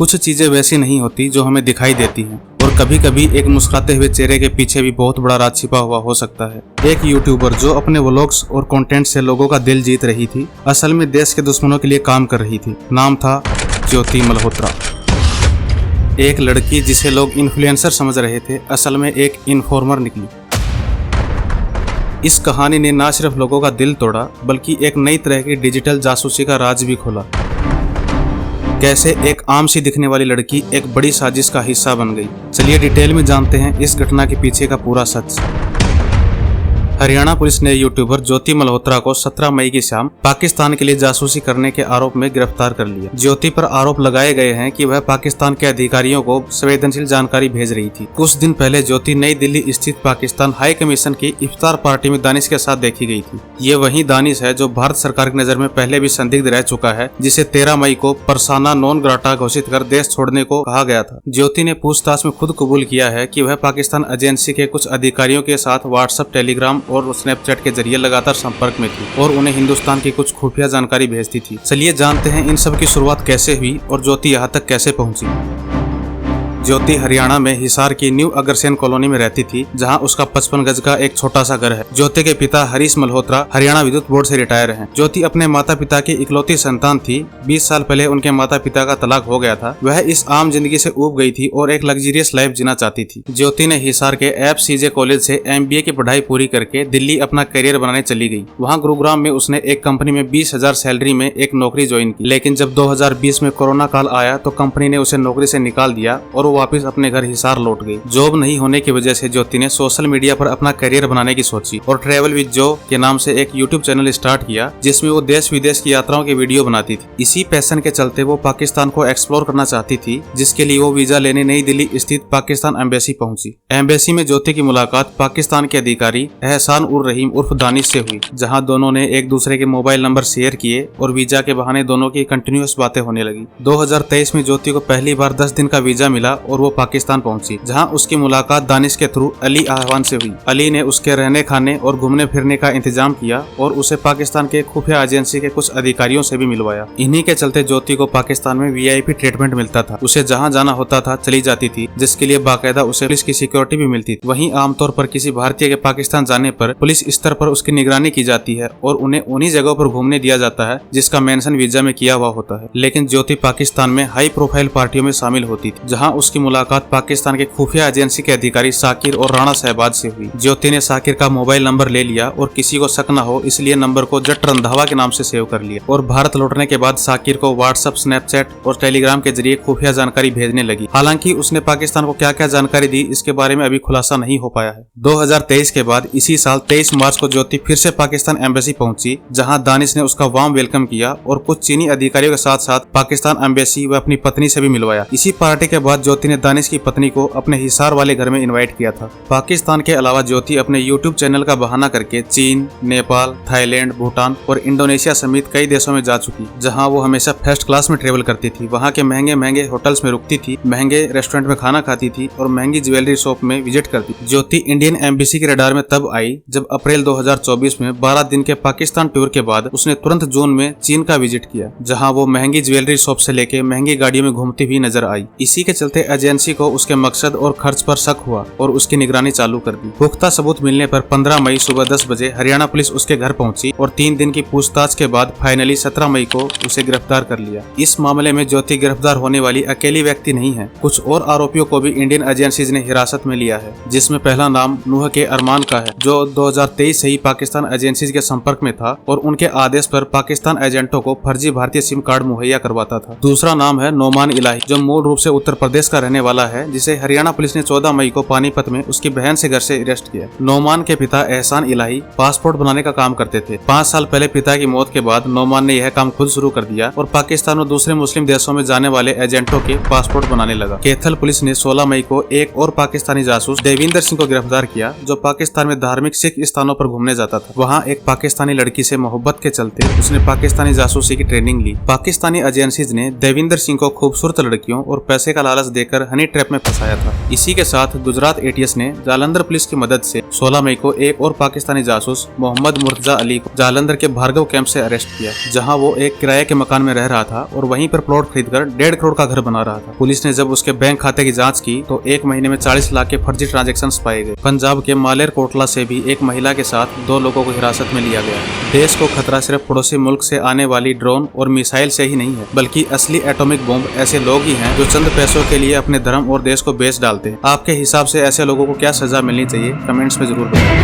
कुछ चीजें वैसी नहीं होती जो हमें दिखाई देती हैं, और कभी कभी एक मुस्कुराते हुए चेहरे के पीछे भी बहुत बड़ा राज छिपा हुआ हो सकता है। एक यूट्यूबर जो अपने व्लॉग्स और कंटेंट से लोगों का दिल जीत रही थी, असल में देश के दुश्मनों के लिए काम कर रही थी। नाम था ज्योति मल्होत्रा। एक लड़की जिसे लोग इन्फ्लुएंसर समझ रहे थे, असल में एक इन्फॉर्मर निकली। इस कहानी ने न सिर्फ लोगों का दिल तोड़ा, बल्कि एक नई तरह की डिजिटल जासूसी का राज भी खोला। कैसे एक आम सी दिखने वाली लड़की एक बड़ी साजिश का हिस्सा बन गई। चलिए डिटेल में जानते हैं इस घटना के पीछे का पूरा सच। हरियाणा पुलिस ने यूट्यूबर ज्योति मल्होत्रा को 17 मई की शाम पाकिस्तान के लिए जासूसी करने के आरोप में गिरफ्तार कर लिया। ज्योति पर आरोप लगाए गए हैं कि वह पाकिस्तान के अधिकारियों को संवेदनशील जानकारी भेज रही थी। कुछ दिन पहले ज्योति नई दिल्ली स्थित पाकिस्तान हाई कमीशन की इफ्तार पार्टी में दानिश के साथ देखी गई थी। ये वही दानिश है जो भारत सरकार की नजर में पहले भी संदिग्ध रह चुका है, जिसे 13 मई को पर्सोना नॉन ग्राटा घोषित कर देश छोड़ने को कहा गया था। ज्योति ने पूछताछ में खुद कबूल किया है कि वह पाकिस्तान एजेंसी के कुछ अधिकारियों के साथ व्हाट्सएप, टेलीग्राम और स्नैपचैट के जरिए लगातार संपर्क में थी और उन्हें हिंदुस्तान की कुछ खुफिया जानकारी भेजती थी। चलिए जानते हैं इन सब की शुरुआत कैसे हुई और ज्योति यहाँ तक कैसे पहुंची। ज्योति हरियाणा में हिसार की न्यू अग्रसेन कॉलोनी में रहती थी, जहां उसका 55 गज का एक छोटा सा घर है। ज्योति के पिता हरीश मल्होत्रा हरियाणा विद्युत बोर्ड से रिटायर हैं। ज्योति अपने माता पिता की इकलौती संतान थी। 20 साल पहले उनके माता पिता का तलाक हो गया था। वह इस आम जिंदगी से ऊब गई थी और एक लग्जरियस लाइफ जीना चाहती थी। ज्योति ने हिसार के FCJ कॉलेज से MBA की पढ़ाई पूरी करके दिल्ली अपना करियर बनाने चली गई। वहाँ गुरुग्राम में उसने एक कंपनी में 20,000 सैलरी में एक नौकरी ज्वाइन की, लेकिन जब 2020 में कोरोना काल आया तो कंपनी ने उसे नौकरी से निकाल दिया और वो वापस अपने घर हिसार लौट गई। जॉब नहीं होने की वजह से ज्योति ने सोशल मीडिया पर अपना करियर बनाने की सोची और ट्रैवल विद जो के नाम से एक यूट्यूब चैनल स्टार्ट किया, जिसमें वो देश विदेश की यात्राओं की वीडियो बनाती थी। इसी पैशन के चलते वो पाकिस्तान को एक्सप्लोर करना चाहती थी, जिसके लिए वो वीजा लेने नई दिल्ली स्थित पाकिस्तान एम्बेसी पहुंची। एम्बेसी में ज्योति की मुलाकात पाकिस्तान के अधिकारी एहसान उर रहीम उर्फ दानिश से हुई, जहां दोनों ने एक दूसरे के मोबाइल नंबर शेयर किए और वीजा के बहाने दोनों की कंटिन्यूअस बातें होने लगी। 2023 में ज्योति को पहली बार 10 दिन का वीजा मिला और वो पाकिस्तान पहुंची, जहां उसकी मुलाकात दानिश के थ्रू अली आहवान से हुई। अली ने उसके रहने खाने और घूमने फिरने का इंतजाम किया और उसे पाकिस्तान के खुफिया एजेंसी के कुछ अधिकारियों से भी मिलवाया। इन्हीं के चलते ज्योति को पाकिस्तान में VIP ट्रीटमेंट मिलता था। उसे जहां जाना होता था चली जाती थी, जिसके लिए बाकायदा उसे पुलिस की सिक्योरिटी भी मिलती थी। वहीं आमतौर पर किसी भारतीय के पाकिस्तान जाने पर पुलिस स्तर पर उसकी निगरानी की जाती है और उन्हें उन्हीं जगहों पर घूमने दिया जाता है जिसका मेंशन वीजा में किया हुआ होता है। लेकिन ज्योति पाकिस्तान में हाई प्रोफाइल पार्टियों में शामिल होती थी, जहाँ उसकी मुलाकात पाकिस्तान के खुफिया एजेंसी के अधिकारी साकिर और राणा शहबाज से हुई। ज्योति ने साकिर का मोबाइल नंबर ले लिया और किसी को शक न हो इसलिए नंबर को जट रंधावा के नाम से सेव कर लिया और भारत लौटने के बाद साकिर को व्हाट्सएप, स्नैपचैट और टेलीग्राम के जरिए खुफिया जानकारी भेजने लगी। हालांकि उसने पाकिस्तान को क्या क्या जानकारी दी इसके बारे में अभी खुलासा नहीं हो पाया है। 2023 के बाद इसी साल 23 मार्च को ज्योति फिर से पाकिस्तान एम्बेसी पहुंची, जहां दानिश ने उसका वार्म वेलकम किया और कुछ चीनी अधिकारियों के साथ साथ पाकिस्तान एम्बेसी व अपनी पत्नी से भी मिलवाया। इसी पार्टी के बाद ज्योति ने दानिश की पत्नी को अपने हिसार वाले घर में इनवाइट किया था। पाकिस्तान के अलावा ज्योति अपने यूट्यूब चैनल का बहाना करके चीन, नेपाल, थाईलैंड, भूटान और इंडोनेशिया समेत कई देशों में जा चुकी, जहां वो हमेशा फर्स्ट क्लास में ट्रेवल करती थी। वहां के महंगे महंगे होटल्स में रुकती थी, महंगे रेस्टोरेंट में खाना खाती थी और महंगी ज्वेलरी शॉप में विजिट करती थी। ज्योति इंडियन एम्बेसी के रडार में तब आई जब अप्रैल 2024 में 12 दिन के पाकिस्तान टूर के बाद उसने तुरंत जून में चीन का विजिट किया, जहां वो महंगी ज्वेलरी शॉप से लेके महंगी गाड़ियों में घूमती हुई नजर आई। इसी के चलते एजेंसी को उसके मकसद और खर्च पर शक हुआ और उसकी निगरानी चालू कर दी। पुख्ता सबूत मिलने पर 15 मई सुबह 10 बजे हरियाणा पुलिस उसके घर पहुंची और 3 दिन की पूछताछ के बाद फाइनली 17 मई को उसे गिरफ्तार कर लिया। इस मामले में ज्योति गिरफ्तार होने वाली अकेली व्यक्ति नहीं है। कुछ और आरोपियों को भी इंडियन एजेंसीज ने हिरासत में लिया है, जिसमें पहला नाम नूह के अरमान का है, जो 2023 से ही पाकिस्तान एजेंसीज के संपर्क में था और उनके आदेश पर पाकिस्तान एजेंटों को फर्जी भारतीय सिम कार्ड मुहैया करवाता था। दूसरा नाम है नोमान इलाही, जो मूल रूप से उत्तर प्रदेश का रहने वाला है, जिसे हरियाणा पुलिस ने 14 मई को पानीपत में उसकी बहन से घर से अरेस्ट किया। नोमान के पिता एहसान इलाही पासपोर्ट बनाने का काम करते थे। 5 साल पहले पिता की मौत के बाद नोमान ने यह काम खुद शुरू कर दिया और पाकिस्तान और दूसरे मुस्लिम देशों में जाने वाले एजेंटों के पासपोर्ट बनाने लगा। कैथल पुलिस ने 16 मई को एक और पाकिस्तानी जासूस देविंदर सिंह को गिरफ्तार किया, जो पाकिस्तान में धार्मिक सिख स्थानों पर घूमने जाता था। वहाँ एक पाकिस्तानी लड़की से मोहब्बत के चलते उसने पाकिस्तानी जासूसी की ट्रेनिंग ली। पाकिस्तानी एजेंसीज ने देविंदर सिंह को खूबसूरत लड़कियों और पैसे का लालच देकर हनी ट्रैप में फंसाया था। इसी के साथ गुजरात एटीएस ने जालंधर पुलिस की मदद से 16 मई को एक और पाकिस्तानी जासूस मोहम्मद मुर्तजा अली को जालंधर के भार्गव कैंप से अरेस्ट किया, जहां वो एक किराए के मकान में रह रहा था और वहीं पर प्लॉट खरीदकर 1.5 करोड़ का घर बना रहा था। पुलिस ने जब उसके बैंक खाते की जांच की तो 1 महीने में 40 लाख के फर्जी ट्रांजैक्शंस पाए गए। पंजाब के मालेर कोटला से भी एक महिला के साथ 2 लोगों को हिरासत में लिया गया। देश को खतरा सिर्फ पड़ोसी मुल्क से आने वाली ड्रोन और मिसाइल से ही नहीं है, बल्कि असली एटॉमिक बम ऐसे लोग ही हैं जो चंद पैसों के लिए अपने धर्म और देश को बेच डालते हैं। आपके हिसाब से ऐसे लोगों को क्या सजा मिलनी चाहिए? कमेंट्स में जरूर बताएं।